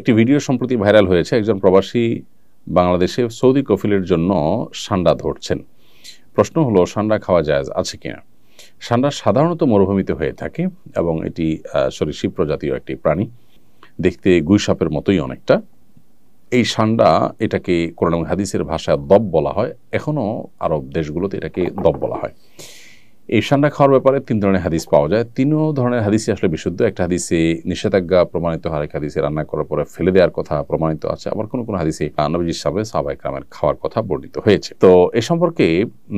একটি ভিডিও সম্প্রতি ভাইরাল হয়েছে। একজন প্রবাসী বাংলাদেশে সৌদি কফিলের জন্য সান্ডা ধরছেন। প্রশ্ন হলো, সান্ডা খাওয়া জায়েজ আছে কিনা? সান্ডা সাধারণত মরুভূমিতে হয়ে থাকে এবং এটি সরীসৃপ প্রজাতীয় একটি প্রাণী, দেখতে গুই সাপের মতোই অনেকটা। এই সান্ডা, এটাকে কোরআন এবং হাদিসের ভাষায় দব বলা হয়। এখনও আরব দেশগুলোতে এটাকে দব বলা হয়। এই সান্ডা খাওয়ার ব্যাপারে 3 ধরনের হাদিস পাওয়া যায়। 3 ধরনের হাদিসই আসলে বিশুদ্ধ। একটা হাদিসে নিষেধাজ্ঞা প্রমাণিত, আরেক হাদিসে রান্না করার পরে ফেলে দেওয়ার কথা প্রমাণিত আছে, আবার কোনো কোনো হাদিসে নবীজির সামনে সাহাবায়ে কেরামের খাওয়ার কথা বর্ণিত হয়েছে। তো এ সম্পর্কে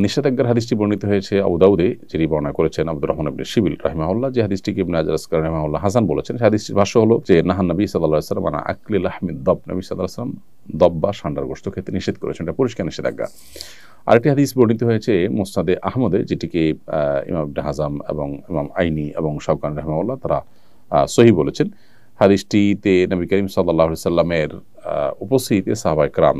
নিষেধাজ্ঞার হাদিসটি বর্ণিত হয়েছে আবু দাউদে, যিনি বর্ণনা করেছেন আব্দুর রহমান ইবনে শিবিল রাহিমাহুল্লাহ, যে হাদিসটিকে ইবনে হাজার আসকালানি রাহিমাহুল্লাহ হাসান বলেছেন। সেই হাদিসটির ভাষ্য হলো যে নাহান নবী সাল্লাল্লাহু আলাইহি ওয়াসাল্লাম আন আকলি লাহমিদ দব, নবী সাল্লাল্লাহু আলাইহি ওয়াসাল্লাম দব বা সান্ডার গোশত খেতে নিষেধ করেছেন। এটা পরিষ্কার নিষেধাজ্ঞা। আরেকটি হাদিস বর্ণিত হয়েছে মুসনাদে আহমদে, যেটিকে ইমাম ইবনে হাজাম এবং ইমাম আইনি এবং শাওকানি রাহিমাহুল্লাহ তারা সহিহ বলেছেন। হাদিসটিতে নবী করিম সাল্লাল্লাহু আলাইহি সাল্লামের উপস্থিতিতে সাহাবায়ে কেরাম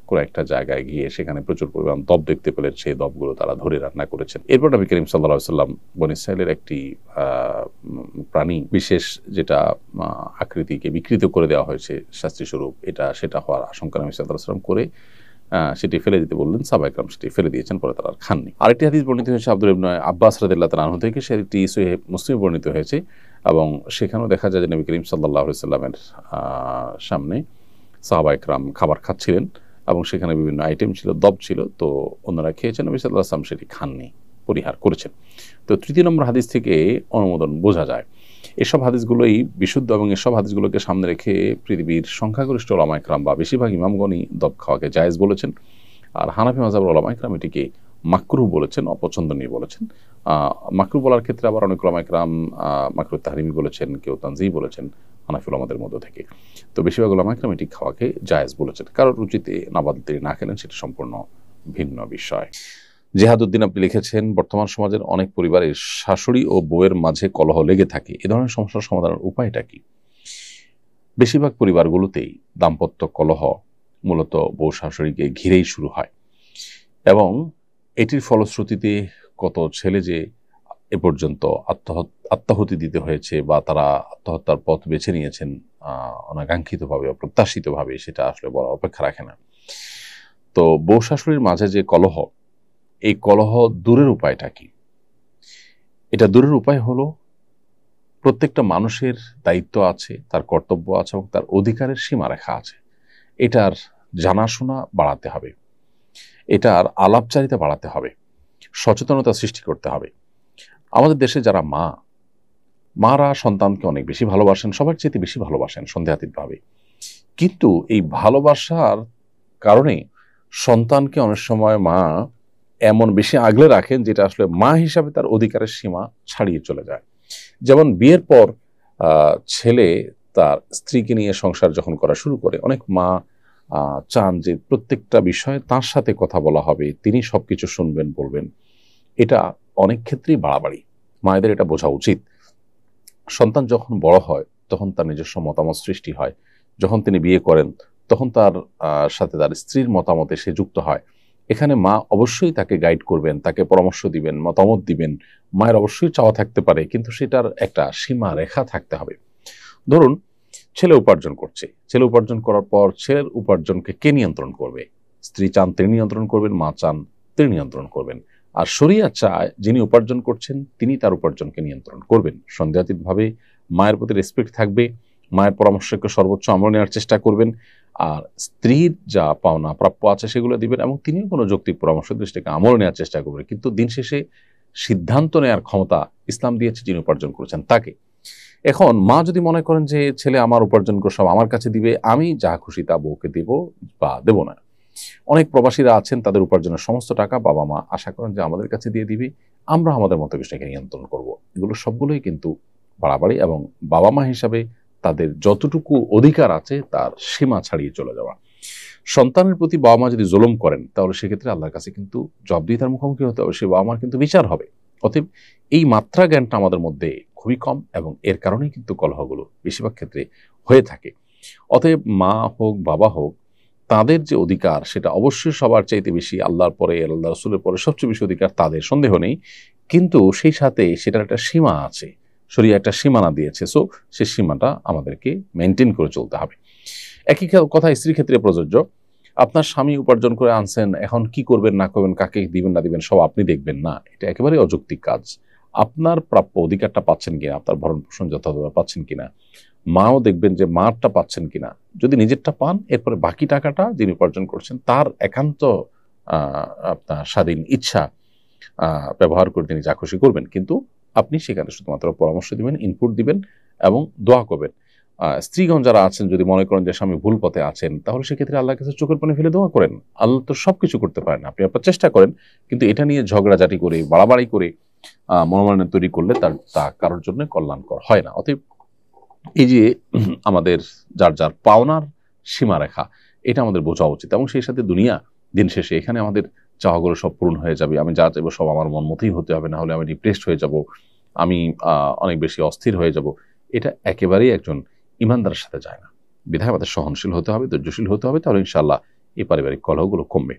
কোনো একটা জায়গায় গিয়ে সেখানে প্রচুর পরিমাণ দব দেখতে পেলেন। সেই দবগুলো তারা ধরে রান্না করেছেন। এরপর নবী করিম সাল্লাল্লাহু আলাইহি সাল্লাম বনী ইসরাঈলের একটি প্রাণী বিশেষ, যেটা আকৃতিকে বিকৃত করে দেওয়া হয়েছে শাস্তিস্বরূপ, সেটা হওয়ার আশঙ্কা নবী সাল্লাল্লাহু আলাইহি সাল্লাম করে সেটি ফেলে দিতে বললেন। সাহাবায়ে কেরাম সেটি ফেলে দিয়েছেন, পরে তারা আর খাননি। আরেকটি হাদিস বর্ণিত হয়েছে আব্দুল্লাহ ইবনে আব্বাস রাদিয়াল্লাহু তাআলা আনহু থেকে, সেটি সহিহ মুসলিমে বর্ণিত হয়েছে এবং সেখানেও দেখা যায় যে নবী করিম সাল্লাল্লাহু আলাইহি সাল্লামের সামনে সাহাবায়ে কেরাম খাবার খাচ্ছিলেন এবং সেখানে বিভিন্ন আইটেম ছিল, দব ছিল। তো অন্যরা খেয়েছেন, নবী সাল্লাল্লাহু আলাইহি সাল্লাম সেটি খাননি, পরিহার করেছেন। তো 3 নম্বর হাদিস থেকে অনুমোদন বোঝা যায়। এসব হাদিসগুলোই বিশুদ্ধ এবং এসব হাদিসগুলোকে সামনে রেখে পৃথিবীর সংখ্যাগরিষ্ঠ ওলামায়ে কেরাম বা বেশিরভাগ ইমামগণই দব খাওয়াকে জায়েজ বলেছেন। আর হানাফি মাযহাবের ওলামায়ে কেরাম এটিকে মাকরুহ বলেছেন, অপছন্দনীয় বলেছেন। মাকরুহ বলার ক্ষেত্রে আবার অনেক ওলামায়ে কেরাম মাকরুহ তাহরিমি বলেছেন, কেউ তানজিহ বলেছেন হানাফি ওলামাদের মধ্য থেকে। তো বেশিরভাগ ওলামায়ে কেরাম এটি খাওয়াকে জায়েজ বলেছেন। কারোর রুচিতে নাবাদ তিনি না খেলেন, সেটা সম্পূর্ণ ভিন্ন বিষয়। জেহাদউদ্দিন আপনি লিখেছেন, বর্তমান সমাজের অনেক পরিবারে শাশুড়ি ও বউয়ের মাঝে কলহ লেগে থাকে। এ ধরনের সমস্যার সমাধানের উপায়টা কি? বেশিরভাগ পরিবারগুলোতেই দাম্পত্য কলহ মূলত বউ শাশুড়িকে ঘিরেই শুরু হয় এবং এটির ফলশ্রুতিতে কত ছেলে যে এ পর্যন্ত আত্মাহুতি দিতে হয়েছে বা তারা আত্মহত্যার পথ বেছে নিয়েছেন অনাকাঙ্ক্ষিতভাবে, অপ্রত্যাশিতভাবে, সেটা আসলে বড় অপেক্ষা রাখে না। তো বউ শাশুড়ির মাঝে যে কলহ, এই কলহ দূরের উপায়টা কি? এটা দূরের উপায় হলো, প্রত্যেকটা মানুষের দায়িত্ব আছে, তার কর্তব্য আছে এবং তার অধিকারের সীমারেখা আছে। এটার জানাশোনা বাড়াতে হবে, এটার আলাপচারিতা বাড়াতে হবে, সচেতনতা সৃষ্টি করতে হবে। আমাদের দেশে যারা মারা সন্তানকে অনেক বেশি ভালোবাসেন, সবার চেয়ে বেশি ভালোবাসেন সন্দেহাতীতভাবে, কিন্তু এই ভালোবাসার কারণে সন্তানকে অনেক সময় মা এমন বেশি আগলে রাখেন যেটা আসলে মা হিসাবে তার অধিকারের সীমা ছাড়িয়ে চলে যায়। যেমন বিয়ের পর ছেলে তার স্ত্রীকে নিয়ে সংসার যখন করা শুরু করে, অনেক মা চান যে প্রত্যেকটা বিষয়ে তার সাথে কথা বলা হবে, তিনি সবকিছু শুনবেন, বলবেন। এটা অনেক ক্ষেত্রেই বাড়াবাড়ি। মায়েদের এটা বোঝা উচিত। সন্তান যখন বড় হয় তখন তার নিজস্ব মতামত সৃষ্টি হয়। যখন তিনি বিয়ে করেন তখন তার সাথে তার স্ত্রীর মতামতে সে যুক্ত হয়। এখানে মা অবশ্যই তাকে গাইড করবেন, তাকে পরামর্শ দিবেন, মতামত দিবেন। মায়ের অবশ্যই চাওয়া থাকতে পারে, কিন্তু সেটার একটা সীমা রেখা থাকতে হবে। ধরুন ছেলে উপার্জন করছে, ছেলে উপার্জন করার পর ছেলের উপার্জনকে কে নিয়ন্ত্রণ করবে? স্ত্রী চান তিনি নিয়ন্ত্রণ করবেন, মা চান তিনি নিয়ন্ত্রণ করবেন। আর শরিয়ত চায় যিনি উপার্জন করছেন তিনি তার উপার্জনকে নিয়ন্ত্রণ করবেন। সন্দেহাতীতভাবে মায়ের প্রতি রেসপেক্ট থাকবে, মায়ের পরামর্শকে সর্বোচ্চ আমল নেওয়ার চেষ্টা করবেন, আর স্ত্রীর যা পাওনা প্রাপ্য আছে সেগুলো দিবেন এবং তিনিও কোনো যৌক্তিক পরামর্শ দৃষ্টিকে আমল নেওয়ার চেষ্টা করবেন। কিন্তু দিন শেষে সিদ্ধান্ত নেওয়ার ক্ষমতা ইসলাম দিয়েছে যিনি উপার্জন করেছেন তাকে। এখন মা যদি মনে করেন যে ছেলে আমার উপার্জন করে সব আমার কাছে দিবে, আমি যা খুশি তা বউকে দেব বা দেব না। অনেক প্রবাসীরা আছেন, তাদের উপার্জনের সমস্ত টাকা বাবা মা আশা করেন যে আমাদের কাছে দিয়ে দিবে, আমরা আমাদের মতো বিষয়কে নিয়ন্ত্রণ করব। এগুলো সবগুলোই কিন্তু বাড়াবাড়ি এবং বাবা মা হিসাবে তাদের যতটুকু অধিকার আছে তার সীমা ছাড়িয়ে চলে যাওয়া। সন্তানের প্রতি বাবা মা যদি জুলুম করেন তাহলে সেক্ষেত্রে আল্লাহর কাছে কিন্তু জবাবদিহিতার মুখোমুখি হতে হবে, সে বাবা মার কিন্তু বিচার হবে। অতএব এই মাত্রা জ্ঞানটা আমাদের মধ্যে খুবই কম এবং এর কারণেই কিন্তু কলহগুলো বেশিরভাগ ক্ষেত্রে হয়ে থাকে। অতএব মা হোক বাবা হোক, তাদের যে অধিকার সেটা অবশ্যই সবার চাইতে বেশি, আল্লাহর পরে আল্লাহ রসুলের পরে সবচেয়ে বেশি অধিকার তাদের, সন্দেহ নেই। কিন্তু সেই সাথে সেটার একটা সীমা আছে। শরীয়ত একটা সীমানা দিয়েছে, সো সেই সীমাটা আমাদেরকে মেনটেন করে চলতে হবে। একই কথা স্ত্রীর ক্ষেত্রে প্রযোজ্য। আপনার স্বামী উপার্জন করে আনছেন, এখন কি করবেন না করবেন, কাকে দিবেন না দিবেন সব আপনি দেখবেন না, এটা একেবারে অযৌক্তিক কাজ। আপনার প্রাপ্য অধিকারটা পাচ্ছেন কিনা, আপনার ভরণ পোষণ যথাযথ পাচ্ছেন কিনা, মাও দেখবেন যে মারটা পাচ্ছেন কিনা। যদি নিজেরটা পান, এরপরে বাকি টাকাটা যিনি উপার্জন করছেন তার একান্ত আপনার স্বাধীন ইচ্ছা ব্যবহার করে তিনি যা খুশি করবেন, কিন্তু আপনি সেখানে শুধুমাত্র পরামর্শ দিবেন, ইনপুট দিবেন এবং দোয়া করবেন। স্ত্রীগণ যারা আছেন যদি মনে করেন যে স্বামী ভুল পথে আছেন, তাহলে সেক্ষেত্রে আল্লাহর কাছে চোখের পানি ফেলে দোয়া করেন। আল্লাহ তো সবকিছু করতে পারেন, আপনি আপনার চেষ্টা করেন, কিন্তু এটা নিয়ে ঝগড়াঝাটি করে বাড়াবাড়ি করে মনোমালিন্য তৈরি করলে তা কারোর জন্য কল্যাণকর হয় না। অতএব এই যে আমাদের যার যার পাওনার সীমারেখা, এটা আমাদের বোঝা উচিত, এবং সেই সাথে দুনিয়া দিন শেষে এখানে আমাদের চাওয়াগুলো সব পূরণ হয়ে যাবে। আমি যা চাইবো সব আমার মন মতোই হতে হবে, না হলে আমি ডিপ্রেসড হয়ে যাব, আমি অনেক বেশি অস্থির হয়ে যাব। এটা একেবারেই একজন ইমানদারের সাথে যায় না। বিধায় আমাদের সহনশীল হতে হবে, ধৈর্যশীল হতে হবে, তাহলে ইনশাআল্লাহ এই পারিবারিক কলহগুলো কমবে।